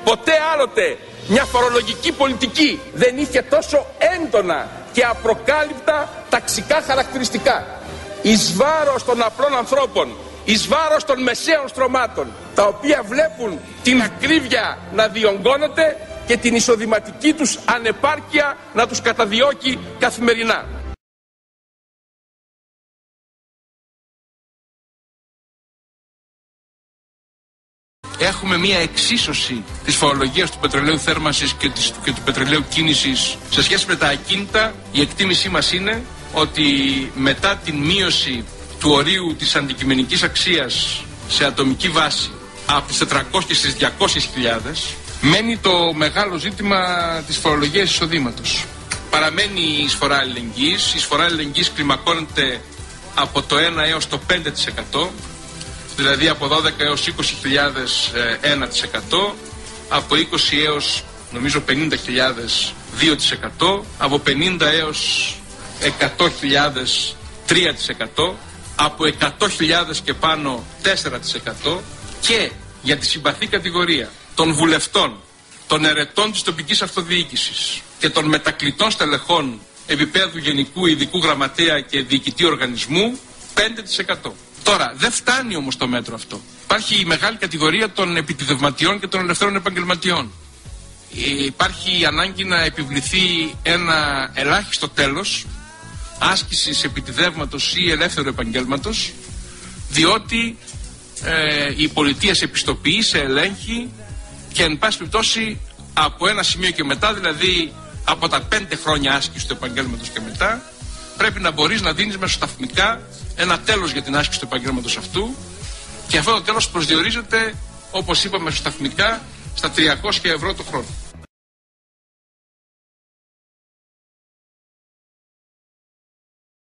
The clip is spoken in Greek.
Ποτέ άλλοτε μια φορολογική πολιτική δεν είχε τόσο έντονα και απροκάλυπτα ταξικά χαρακτηριστικά. Εις βάρος των απλών ανθρώπων, εις βάρος των μεσαίων στρωμάτων, τα οποία βλέπουν την ακρίβεια να διονγκώνεται και την εισοδηματική τους ανεπάρκεια να τους καταδιώκει καθημερινά. Έχουμε μια εξίσωση της φορολογίας του πετρελαίου θέρμανσης και του πετρελαίου κίνησης σε σχέση με τα ακίνητα. Η εκτίμησή μας είναι ότι μετά την μείωση του ορίου της αντικειμενικής αξίας σε ατομική βάση από τις 400 και στις 200.000, μένει το μεγάλο ζήτημα της φορολογίας εισοδήματος. Παραμένει η εισφορά αλληλεγγύης. Η εισφορά αλληλεγγύης κλιμακώνεται από το 1 έως το 5%, δηλαδή από 12 έως 20.000 1%, από 20 έως νομίζω 50.000 2%, από 50 έως 100.000 3%, από 100.000 και πάνω 4%, και για τη συμπαθή κατηγορία των βουλευτών, των ερετών της τοπικής αυτοδιοίκησης και των μετακλητών στελεχών επίπεδου γενικού, ειδικού γραμματέα και διοικητή οργανισμού 5%. Τώρα, δεν φτάνει όμως το μέτρο αυτό. Υπάρχει η μεγάλη κατηγορία των επιτιδευματιών και των ελευθέρων επαγγελματιών. Υπάρχει η ανάγκη να επιβληθεί ένα ελάχιστο τέλος άσκησης επιτιδεύματος ή ελεύθερου επαγγέλματος, διότι η πολιτεία σε επιστοποιεί, σε ελέγχει και εν πάση περιπτώσει από ένα σημείο και μετά, δηλαδή από τα 5 χρόνια άσκηση του επαγγέλματος και μετά, πρέπει να μπορείς να δίνεις μεσοσταθμικά ένα τέλος για την άσκηση του επαγγέλματος αυτού, και αυτό το τέλος προσδιορίζεται, όπως είπαμε, μεσοσταθμικά στα 300 ευρώ το χρόνο.